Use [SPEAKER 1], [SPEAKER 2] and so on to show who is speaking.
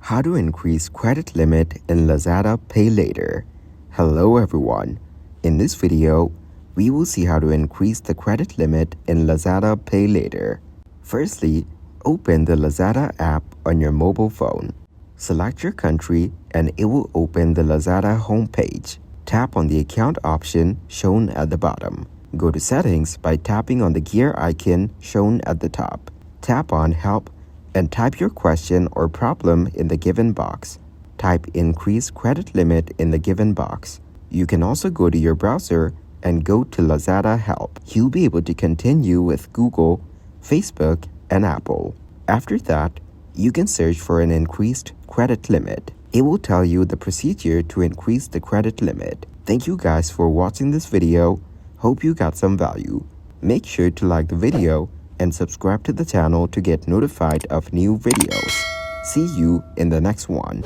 [SPEAKER 1] How to increase credit limit in Lazada Paylater. Hello everyone. In this video, we will see how to increase the credit limit in Lazada Paylater. Firstly, open the Lazada app on your mobile phone. Select your country and it will open the Lazada homepage. Tap on the account option shown at the bottom. Go to settings by tapping on the gear icon shown at the top. Tap on help and type your question or problem in the given box. Type increase credit limit in the given box. You can also go to your browser and go to Lazada Help. You'll be able to continue with Google, Facebook, and Apple. After that, you can search for an increased credit limit. It will tell you the procedure to increase the credit limit. Thank you guys for watching this video. Hope you got some value. Make sure to like the video and subscribe to the channel to get notified of new videos. See you in the next one.